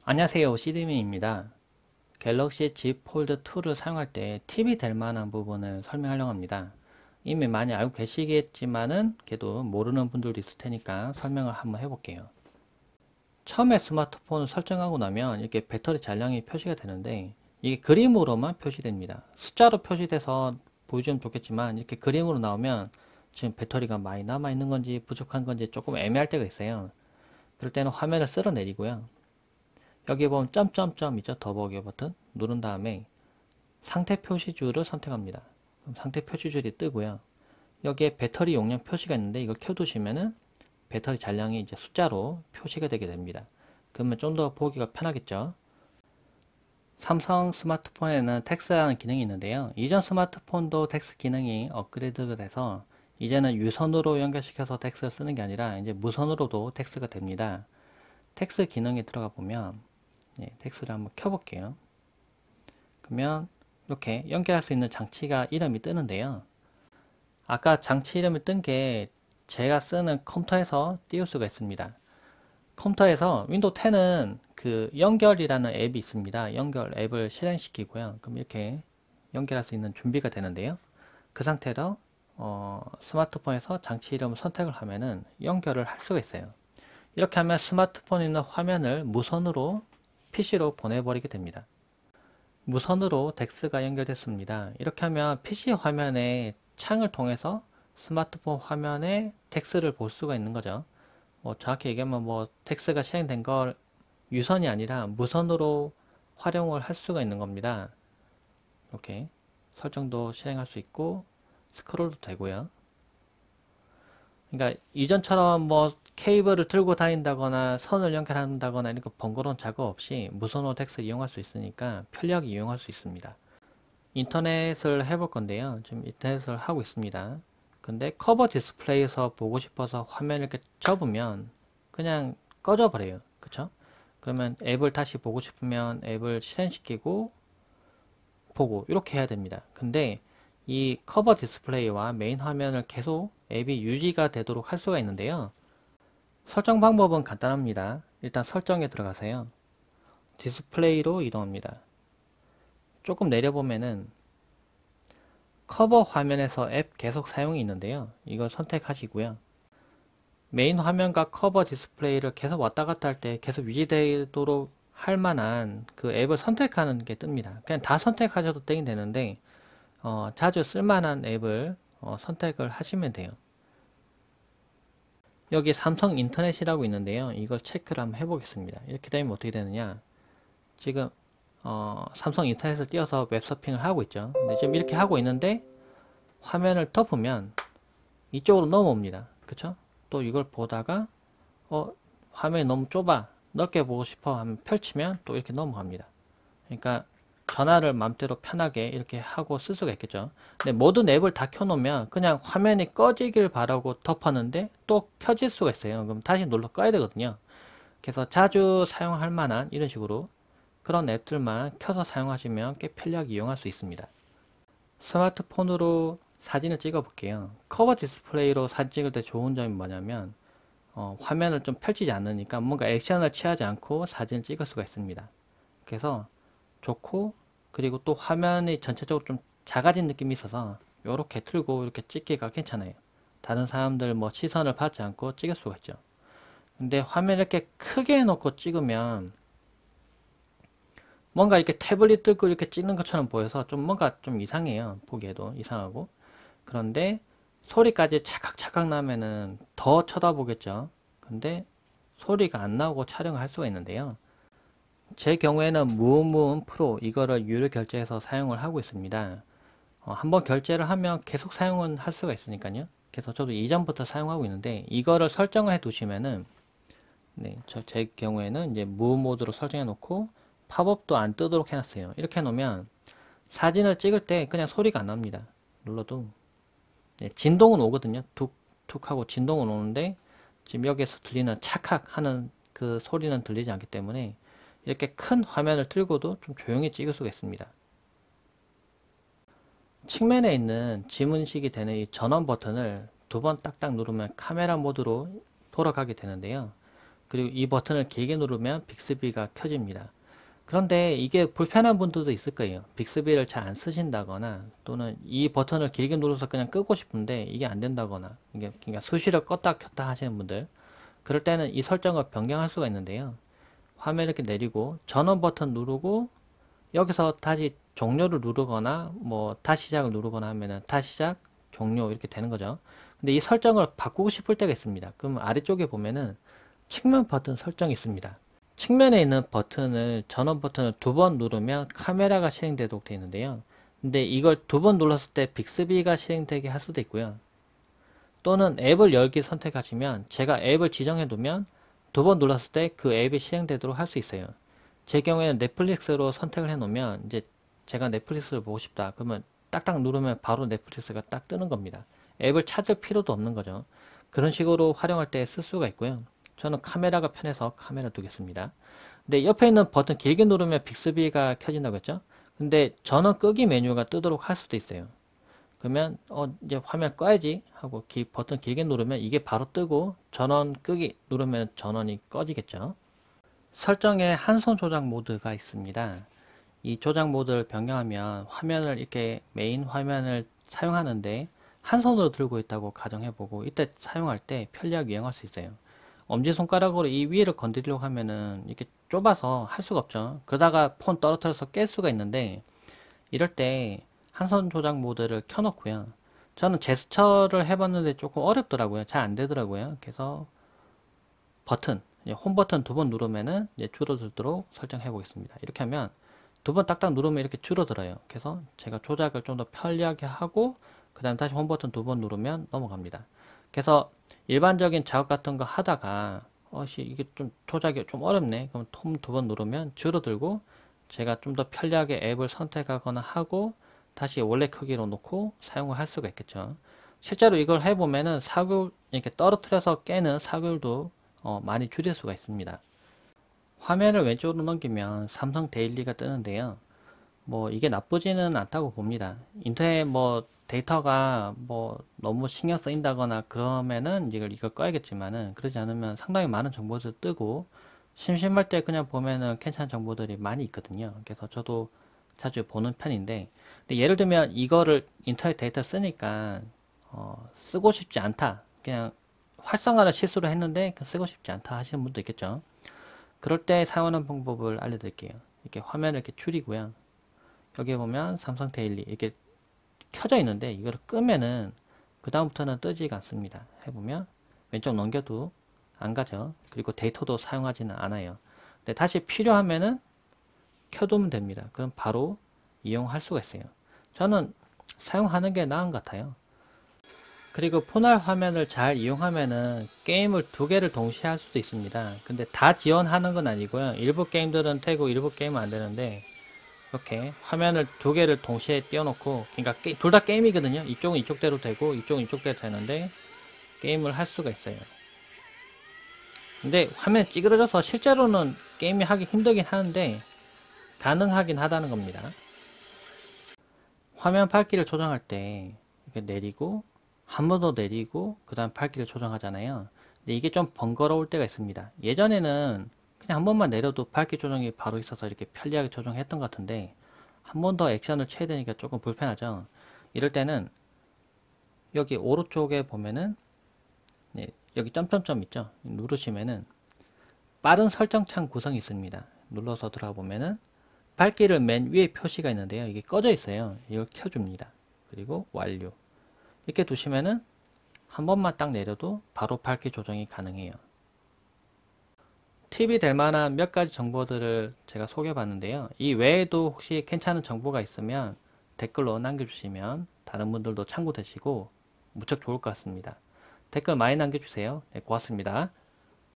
안녕하세요, 시드민입니다. 갤럭시 Z 폴드 2를 사용할 때 팁이 될 만한 부분을 설명하려고 합니다. 이미 많이 알고 계시겠지만은 그래도 모르는 분들도 있을 테니까 설명을 한번 해볼게요. 처음에 스마트폰을 설정하고 나면 이렇게 배터리 잔량이 표시가 되는데 이게 그림으로만 표시됩니다. 숫자로 표시돼서 보여주면 좋겠지만 이렇게 그림으로 나오면 지금 배터리가 많이 남아 있는 건지 부족한 건지 조금 애매할 때가 있어요. 그럴 때는 화면을 쓸어내리고요. 여기 보면 점점점 있죠? 더보기 버튼 누른 다음에 상태 표시줄을 선택합니다. 그럼 상태 표시줄이 뜨고요. 여기에 배터리 용량 표시가 있는데 이걸 켜두시면은 배터리 잔량이 이제 숫자로 표시가 되게 됩니다. 그러면 좀 더 보기가 편하겠죠? 삼성 스마트폰에는 텍스라는 기능이 있는데요. 이전 스마트폰도 텍스 기능이 업그레이드가 돼서 이제는 유선으로 연결시켜서 텍스를 쓰는 게 아니라 이제 무선으로도 텍스가 됩니다. 텍스 기능에 들어가 보면 텍스를 한번 켜볼게요. 그러면 이렇게 연결할 수 있는 장치가 이름이 뜨는데요. 아까 장치 이름이 뜬 게 제가 쓰는 컴퓨터에서 띄울 수가 있습니다. 컴퓨터에서 윈도우 10은 그 연결이라는 앱이 있습니다. 연결 앱을 실행시키고요. 그럼 이렇게 연결할 수 있는 준비가 되는데요. 그 상태로 스마트폰에서 장치 이름을 선택을 하면은 연결을 할 수가 있어요. 이렇게 하면 스마트폰에 있는 화면을 무선으로 PC로 보내버리게 됩니다. 무선으로 덱스가 연결됐습니다. 이렇게 하면 PC 화면에 창을 통해서 스마트폰 화면에 텍스를 볼 수가 있는 거죠. 정확히 얘기하면 텍스가 실행된 걸 유선이 아니라 무선으로 활용을 할 수가 있는 겁니다. 이렇게 설정도 실행할 수 있고 스크롤도 되고요. 그러니까 이전처럼 케이블을 들고 다닌다거나 선을 연결한다거나 이런 거 번거로운 작업 없이 무선으로 텍스 이용할 수 있으니까 편리하게 이용할 수 있습니다. 인터넷을 해볼 건데요. 지금 인터넷을 하고 있습니다. 근데 커버 디스플레이에서 보고 싶어서 화면을 이렇게 접으면 그냥 꺼져 버려요. 그쵸? 그러면 앱을 다시 보고 싶으면 앱을 실행시키고 보고 이렇게 해야 됩니다. 근데 이 커버 디스플레이와 메인 화면을 계속 앱이 유지가 되도록 할 수가 있는데요. 설정 방법은 간단합니다. 일단 설정에 들어가세요. 디스플레이로 이동합니다. 조금 내려보면은 커버 화면에서 앱 계속 사용이 있는데요. 이걸 선택하시고요. 메인 화면과 커버 디스플레이를 계속 왔다 갔다 할 때 계속 유지되도록 할 만한 그 앱을 선택하는 게 뜹니다. 그냥 다 선택하셔도 되는데 자주 쓸만한 앱을 선택을 하시면 돼요. 여기 삼성 인터넷이라고 있는데요. 이걸 체크를 한번 해보겠습니다. 이렇게 되면 어떻게 되느냐. 지금 삼성 인터넷을 띄워서 웹서핑을 하고 있죠. 근데 지금 이렇게 하고 있는데 화면을 덮으면 이쪽으로 넘어옵니다. 그쵸? 또 이걸 보다가 화면이 너무 좁아 넓게 보고 싶어 하면 펼치면 또 이렇게 넘어갑니다. 그러니까 전화를 마음대로 편하게 이렇게 하고 쓸 수가 있겠죠. 근데 모든 앱을 다 켜놓으면 그냥 화면이 꺼지길 바라고 덮었는데 또 켜질 수가 있어요. 그럼 다시 눌러 꺼야 되거든요. 그래서 자주 사용할 만한 이런 식으로 그런 앱들만 켜서 사용하시면 꽤 편리하게 이용할 수 있습니다. 스마트폰으로 사진을 찍어 볼게요. 커버 디스플레이로 사진 찍을 때 좋은 점이 뭐냐면 화면을 좀 펼치지 않으니까 뭔가 액션을 취하지 않고 사진을 찍을 수가 있습니다. 그래서 좋고 그리고 또 화면이 전체적으로 좀 작아진 느낌이 있어서 이렇게 틀고 이렇게 찍기가 괜찮아요. 다른 사람들 시선을 받지 않고 찍을 수가 있죠. 근데 화면 이렇게 크게 해놓고 찍으면 뭔가 이렇게 태블릿 들고 이렇게 찍는 것처럼 보여서 좀 뭔가 좀 이상해요. 보기에도 이상하고. 그런데 소리까지 찰칵찰칵 나면은 더 쳐다보겠죠. 근데 소리가 안 나오고 촬영을 할 수가 있는데요. 제 경우에는 무음무음 프로 이거를 유료 결제해서 사용을 하고 있습니다. 한번 결제를 하면 계속 사용은 할 수가 있으니까요. 그래서 저도 이전부터 사용하고 있는데 이거를 설정을 해 두시면은 제 경우에는 이제 무음 모드로 설정해 놓고 팝업도 안 뜨도록 해놨어요. 이렇게 해놓으면 사진을 찍을 때 그냥 소리가 안 납니다. 눌러도 진동은 오거든요. 툭툭 하고 진동은 오는데 지금 여기에서 들리는 찰칵 하는 그 소리는 들리지 않기 때문에 이렇게 큰 화면을 들고도 좀 조용히 찍을 수가 있습니다. 측면에 있는 지문식이 되는 이 전원 버튼을 두 번 딱딱 누르면 카메라 모드로 돌아가게 되는데요. 그리고 이 버튼을 길게 누르면 빅스비가 켜집니다. 그런데 이게 불편한 분들도 있을 거예요. 빅스비를 잘 안 쓰신다거나 또는 이 버튼을 길게 눌러서 그냥 끄고 싶은데 이게 안 된다거나 이게 그러니까 수시로 껐다 켰다 하시는 분들, 그럴 때는 이 설정을 변경할 수가 있는데요. 화면 이렇게 내리고 전원 버튼 누르고 여기서 다시 종료를 누르거나 뭐 다시 시작을 누르거나 하면은 다시 시작, 종료 이렇게 되는 거죠. 근데 이 설정을 바꾸고 싶을 때가 있습니다. 그럼 아래쪽에 보면은 측면 버튼 설정이 있습니다. 측면에 있는 버튼을, 전원 버튼을 두 번 누르면 카메라가 실행되도록 되어 있는데요. 근데 이걸 두 번 눌렀을 때 빅스비가 실행되게 할 수도 있고요. 또는 앱을 열기 선택하시면 제가 앱을 지정해 두면 두 번 눌렀을 때 그 앱이 실행되도록 할 수 있어요. 제 경우에는 넷플릭스로 선택을 해 놓으면 이제 제가 넷플릭스를 보고 싶다 그러면 딱딱 누르면 바로 넷플릭스가 딱 뜨는 겁니다. 앱을 찾을 필요도 없는 거죠. 그런 식으로 활용할 때 쓸 수가 있고요. 저는 카메라가 편해서 카메라 두겠습니다. 근데 옆에 있는 버튼 길게 누르면 빅스비가 켜진다고 했죠. 근데 전원 끄기 메뉴가 뜨도록 할 수도 있어요. 그러면 이제 화면 꺼야지 하고 버튼 길게 누르면 이게 바로 뜨고 전원 끄기 누르면 전원이 꺼지겠죠. 설정에 한손 조작 모드가 있습니다. 이 조작 모드를 변경하면 화면을 이렇게 메인 화면을 사용하는데 한 손으로 들고 있다고 가정해보고 이때 사용할 때 편리하게 이용할 수 있어요. 엄지손가락으로 이 위를 건드리려고 하면은 이렇게 좁아서 할 수가 없죠. 그러다가 폰 떨어뜨려서 깰 수가 있는데 이럴 때 한 손 조작 모드를 켜놓고요. 저는 제스처를 해봤는데 조금 어렵더라고요. 잘 안 되더라고요. 그래서 버튼, 홈 버튼 두 번 누르면은 이제 줄어들도록 설정해 보겠습니다. 이렇게 하면 두 번 딱딱 누르면 이렇게 줄어들어요. 그래서 제가 조작을 좀 더 편리하게 하고 그 다음 다시 홈 버튼 두 번 누르면 넘어갑니다. 그래서 일반적인 작업 같은 거 하다가 이게 좀 조작이 좀 어렵네. 그럼 홈 두 번 누르면 줄어들고 제가 좀 더 편리하게 앱을 선택하거나 하고 다시 원래 크기로 놓고 사용을 할 수가 있겠죠. 실제로 이걸 해보면은 사글 이렇게 떨어뜨려서 깨는 사글도 많이 줄일 수가 있습니다. 화면을 왼쪽으로 넘기면 삼성 데일리가 뜨는데요. 뭐 이게 나쁘지는 않다고 봅니다. 인터넷 뭐 데이터가 뭐 너무 신경 쓰인다거나 그러면은 이걸 꺼야겠지만은 그러지 않으면 상당히 많은 정보들 뜨고 심심할 때 그냥 보면은 괜찮은 정보들이 많이 있거든요. 그래서 저도 자주 보는 편인데, 근데 예를 들면 이거를 인터넷 데이터 쓰니까 쓰고 싶지 않다. 그냥 활성화를 실수로 했는데 쓰고 싶지 않다 하시는 분도 있겠죠. 그럴 때 사용하는 방법을 알려드릴게요. 이렇게 화면을 이렇게 줄이고요. 여기 보면 삼성 데일리 이렇게 켜져 있는데 이걸 끄면은 그 다음부터는 뜨지가 않습니다. 해보면 왼쪽 넘겨도 안 가죠. 그리고 데이터도 사용하지는 않아요. 근데 다시 필요하면은 켜두면 됩니다. 그럼 바로 이용할 수가 있어요. 저는 사용하는 게 나은 것 같아요. 그리고 폰알 화면을 잘 이용하면은 게임을 두 개를 동시에 할 수도 있습니다. 근데 다 지원하는 건 아니고요. 일부 게임들은 되고 일부 게임은 안 되는데 이렇게 화면을 두 개를 동시에 띄워놓고, 그러니까 둘 다 게임이거든요. 이쪽은 이쪽대로 되고 이쪽은 이쪽대로 되는데 게임을 할 수가 있어요. 근데 화면 찌그러져서 실제로는 게임이 하기 힘들긴 하는데 가능하긴 하다는 겁니다. 화면 밝기를 조정할 때 이렇게 내리고 한 번 더 내리고 그 다음 밝기를 조정하잖아요. 근데 이게 좀 번거로울 때가 있습니다. 예전에는 그냥 한 번만 내려도 밝기 조정이 바로 있어서 이렇게 편리하게 조정했던 것 같은데 한 번 더 액션을 쳐야 되니까 조금 불편하죠. 이럴 때는 여기 오른쪽에 보면은 여기 점점점 있죠. 누르시면은 빠른 설정창 구성이 있습니다. 눌러서 들어가 보면은 밝기를 맨 위에 표시가 있는데요. 이게 꺼져 있어요. 이걸 켜줍니다. 그리고 완료. 이렇게 두시면은 한 번만 딱 내려도 바로 밝기 조정이 가능해요. 팁이 될 만한 몇 가지 정보들을 제가 소개해 봤는데요. 이 외에도 혹시 괜찮은 정보가 있으면 댓글로 남겨주시면 다른 분들도 참고되시고 무척 좋을 것 같습니다. 댓글 많이 남겨주세요. 네, 고맙습니다.